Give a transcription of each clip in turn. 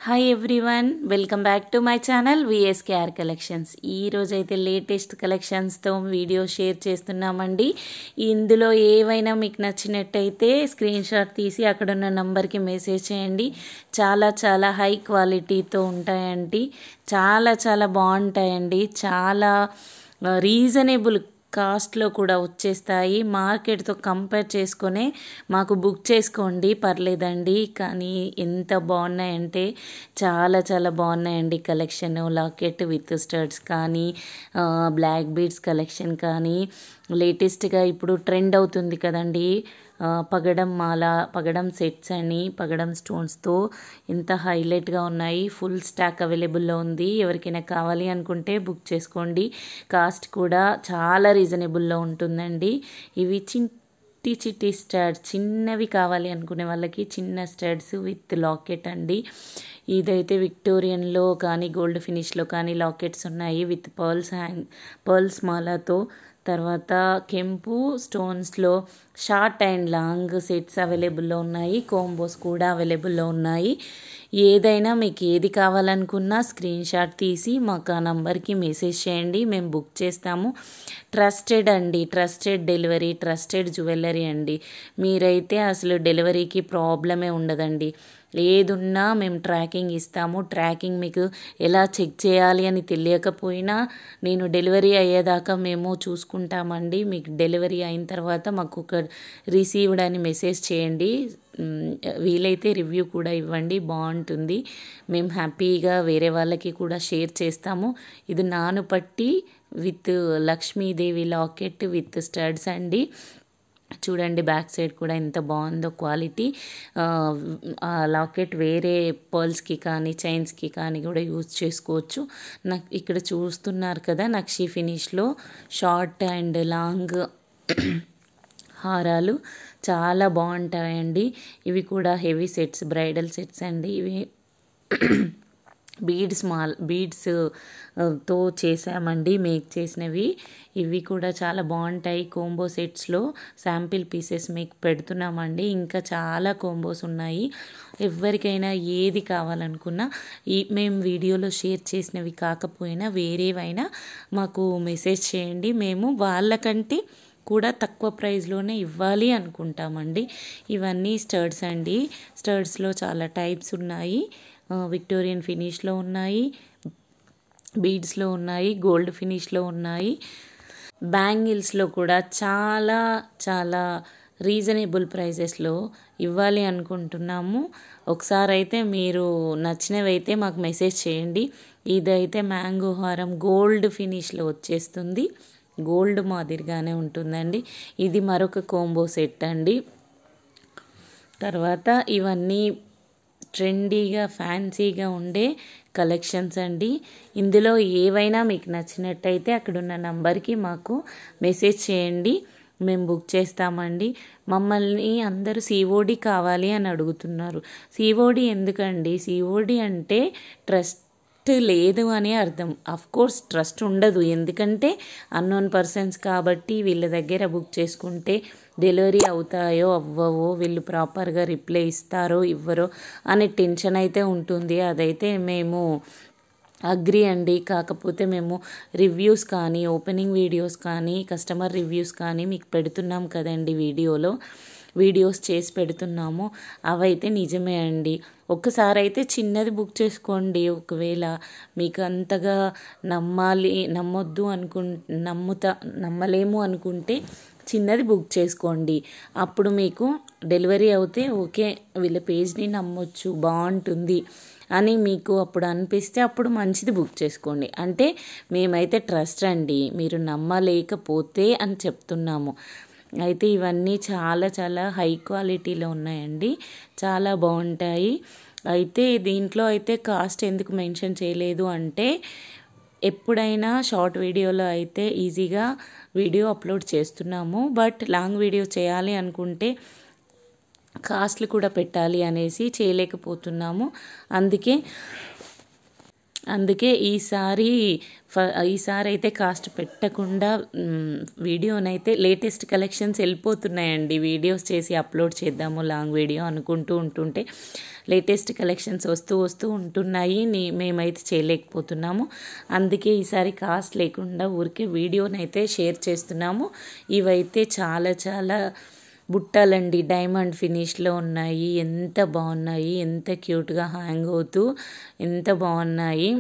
Hi everyone, welcome back to my channel VSKR collections. ఈరోజైతే latest కలెక్షన్స్తో video share చేస్తున్నామండి. ఇందులో ఏవైనా మీకు నచ్చినట్టయితే స్క్రీన్ షాట్ తీసి అక్కడ ఉన్న నంబర్కి మెసేజ్ చేయండి. చాలా చాలా హై క్వాలిటీతో ఉంటాయండి, చాలా బాగుంటాయండి. చాలా రీజనబుల్ కాస్ట్లో కూడా వచ్చేస్తాయి. మార్కెట్తో కంపేర్ చేసుకొని మాకు బుక్ చేసుకోండి, పర్లేదండి. కానీ ఎంత బాగున్నాయంటే చాలా బాగున్నాయండి కలెక్షన్. లాకెట్ విత్ స్టడ్స్ కానీ, బ్లాక్ బీడ్స్ కలెక్షన్ కానీ, లేటెస్ట్గా ఇప్పుడు ట్రెండ్ అవుతుంది కదండి పగడం మాల, పగడం సెట్స్ అని, పగడం స్టోన్స్తో ఎంత హైలైట్గా ఉన్నాయి. ఫుల్ స్టాక్ అవైలబుల్లో ఉంది. ఎవరికైనా కావాలి అనుకుంటే బుక్ చేసుకోండి. కాస్ట్ కూడా చాలా రీజనబుల్లో ఉంటుందండి. ఇవి చిట్టి స్టడ్స్, చిన్నవి కావాలి అనుకునే వాళ్ళకి చిన్న స్టడ్స్ విత్ లాకెట్ అండి. ఇదైతే విక్టోరియన్లో కానీ గోల్డ్ ఫినిష్లో కానీ లాకెట్స్ ఉన్నాయి విత్ పర్ల్స్ మాలతో. తర్వాత కెంపు స్టోన్స్లో షార్ట్ అండ్ లాంగ్ సెట్స్ అవైలబుల్లో ఉన్నాయి. కోంబోస్ కూడా అవైలబుల్లో ఉన్నాయి. ఏదైనా మీకు ఏది కావాలనుకున్నా స్క్రీన్ షాట్ తీసి మాకు ఆ నంబర్కి మెసేజ్ చేయండి, మేము బుక్ చేస్తాము. ట్రస్టెడ్ అండి, ట్రస్టెడ్ డెలివరీ, ట్రస్టెడ్ జ్యువెలరీ అండి. మీరైతే అసలు డెలివరీకి ప్రాబ్లమే ఉండదండి. ఏదున్నా మేము ట్రాకింగ్ ఇస్తాము. ట్రాకింగ్ మీకు ఎలా చెక్ చేయాలి అని తెలియకపోయినా నేను డెలివరీ అయ్యేదాకా మేము చూసుకుంటామండి. మీకు డెలివరీ అయిన తర్వాత మాకు ఒక రిసీవ్డ్ అని మెసేజ్ చేయండి. వీలైతే రివ్యూ కూడా ఇవ్వండి, బాగుంటుంది. మేము హ్యాపీగా వేరే వాళ్ళకి కూడా షేర్ చేస్తాము. ఇది నానుపట్టి with Lakshmidevi locket with studs అండి. చూడండి బ్యాక్ సైడ్ కూడా ఎంత బాగుందో క్వాలిటీ. లాకెట్ వేరే పర్ల్స్కి కానీ చైన్స్కి కానీ కూడా యూజ్ చేసుకోవచ్చు. నాకు ఇక్కడ చూస్తున్నారు కదా నక్షి ఫినిష్లో షార్ట్ అండ్ లాంగ్ హారాలు చాలా బాగుంటాయండి. ఇవి కూడా హెవీ సెట్స్, బ్రైడల్ సెట్స్ అండి. ఇవి బీడ్స్ తో చేసామండి, మేక్ చేసినవి. ఇవి కూడా చాలా బాగుంటాయి. కోంబో సెట్స్లో శాంపిల్ పీసెస్ మీకు పెడుతున్నామండి. ఇంకా చాలా కోంబోస్ ఉన్నాయి. ఎవరికైనా ఏది కావాలనుకున్నా మేము వీడియోలో షేర్ చేసినవి కాకపోయినా వేరేవైనా మాకు మెసేజ్ చేయండి. మేము వాళ్ళకంటే కూడా తక్కువ ప్రైస్లోనే ఇవ్వాలి అనుకుంటామండి. ఇవన్నీ స్టడ్స్ అండి. స్టడ్స్లో చాలా టైప్స్ ఉన్నాయి. విక్టోరియన్ ఫినిష్లో ఉన్నాయి, బీడ్స్లో ఉన్నాయి, గోల్డ్ ఫినిష్లో ఉన్నాయి. బ్యాంగిల్స్లో కూడా చాలా రీజనబుల్ ప్రైజెస్లో ఇవ్వాలి అనుకుంటున్నాము. ఒకసారి అయితే మీరు నచ్చినవి అయితే మాకు మెసేజ్ చేయండి. ఇదైతే మ్యాంగో హారం గోల్డ్ ఫినిష్లో వచ్చేస్తుంది. గోల్డ్ మాదిరిగానే ఉంటుందండి. ఇది మరొక కోంబో సెట్ అండి. తర్వాత ఇవన్నీ ట్రెండీగా ఫ్యాన్సీగా ఉండే కలెక్షన్స్ అండి. ఇందులో ఏవైనా మీకు నచ్చినట్టయితే అక్కడున్న నంబర్కి మాకు మెసేజ్ చేయండి, మేము బుక్ చేస్తామండి. మమ్మల్ని అందరూ సిఓడి కావాలి అని అడుగుతున్నారు. సిఓడి ఎందుకండి? సిఓడి అంటే ట్రస్ట్ లేదు అని అర్థం. కోర్స్ ట్రస్ట్ ఉండదు, ఎందుకంటే అన్నోన్ పర్సన్స్ కాబట్టి వీళ్ళ దగ్గర బుక్ చేసుకుంటే డెలివరీ అవుతాయో అవ్వవో, వీళ్ళు ప్రాపర్గా రిప్లై ఇస్తారో ఇవ్వరో అనే టెన్షన్ అయితే ఉంటుంది. అదైతే మేము అగ్రి అండి. కాకపోతే మేము రివ్యూస్ కానీ, ఓపెనింగ్ వీడియోస్ కానీ, కస్టమర్ రివ్యూస్ కానీ మీకు పెడుతున్నాం కదండి, వీడియోస్ చేసి పెడుతున్నాము. అవైతే నిజమే అండి. ఒక్కసారి అయితే చిన్నది బుక్ చేసుకోండి. ఒకవేళ మీకు అంతగా నమ్మలేము అనుకుంటే చిన్నది బుక్ చేసుకోండి. అప్పుడు మీకు డెలివరీ అవుతే ఓకే, వీళ్ళ పేజ్ని నమ్మొచ్చు, బాగుంటుంది అని మీకు అప్పుడు అనిపిస్తే అప్పుడు మంచిది బుక్ చేసుకోండి. అంటే మేమైతే ట్రస్ట్ అండి, మీరు నమ్మలేకపోతే అని చెప్తున్నాము. అయితే ఇవన్నీ చాలా హై క్వాలిటీలో ఉన్నాయండి, చాలా బాగుంటాయి. అయితే దీంట్లో అయితే కాస్ట్ ఎందుకు మెన్షన్ చేయలేదు అంటే, ఎప్పుడైనా షార్ట్ వీడియోలో అయితే ఈజీగా వీడియో అప్లోడ్ చేస్తున్నాము. బట్ లాంగ్ వీడియో చేయాలి అనుకుంటే కాస్ట్లు కూడా పెట్టాలి అనేసి చేయలేకపోతున్నాము. అందుకే అందుకే ఈసారి అయితే కాస్ట్ పెట్టకుండా వీడియోనైతే లేటెస్ట్ కలెక్షన్స్ వెళ్ళిపోతున్నాయండి. వీడియోస్ చేసి అప్లోడ్ చేద్దాము లాంగ్ వీడియో అనుకుంటూ ఉంటుంటే లేటెస్ట్ కలెక్షన్స్ వస్తూ ఉంటున్నాయి. మేమైతే చేయలేకపోతున్నాము. అందుకే ఈసారి కాస్ట్ లేకుండా ఊరికే వీడియోనైతే షేర్ చేస్తున్నాము. ఇవైతే చాలా చాలా బుట్టాలండి, డైమండ్ ఫినిష్లో ఉన్నాయి. ఎంత బాగున్నాయి, ఎంత క్యూట్గా హ్యాంగ్ అవుతూ ఎంత బాగున్నాయి.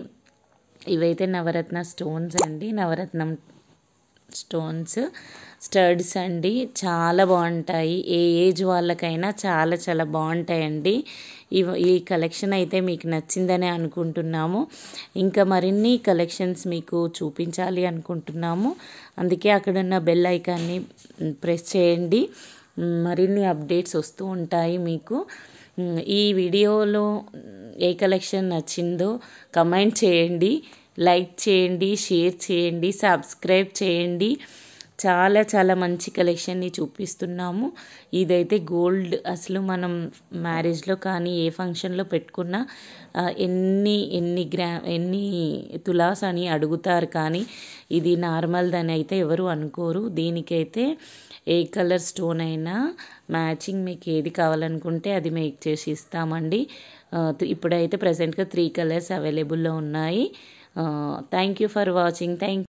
ఇవైతే నవరత్న స్టోన్స్ అండి, నవరత్నం స్టోన్స్ స్టడ్స్ అండి. చాలా బాగుంటాయి. ఏ ఏజ్ వాళ్ళకైనా చాలా చాలా బాగుంటాయండి. ఈ కలెక్షన్ అయితే మీకు నచ్చిందని అనుకుంటున్నాము. ఇంకా మరిన్ని కలెక్షన్స్ మీకు చూపించాలి అనుకుంటున్నాము. అందుకే అక్కడున్న బెల్ ఐకాన్ని ప్రెస్ చేయండి. మరిన్ని అప్డేట్స్ వస్తూ ఉంటాయి మీకు. ఈ వీడియోలో ఏ కలెక్షన్ నచ్చిందో కమెంట్ చేయండి, లైక్ చేయండి, షేర్ చేయండి, సబ్స్క్రైబ్ చేయండి. చాలా చాలా మంచి కలెక్షన్ని చూపిస్తున్నాము. ఇదైతే గోల్డ్, అసలు మనం మ్యారేజ్లో కానీ ఏ ఫంక్షన్లో పెట్టుకున్నా ఎన్ని తులాస్ అని అడుగుతారు, కానీ ఇది నార్మల్దని అయితే ఎవరు అనుకోరు. దీనికైతే ఏ కలర్ స్టోన్ అయినా మ్యాచింగ్ మీకు ఏది కావాలనుకుంటే అది మేక్ చేసి ఇస్తామండి. ఇప్పుడైతే ప్రజెంట్గా 3 కలర్స్ అవైలబుల్లో ఉన్నాయి. Thank you for watching.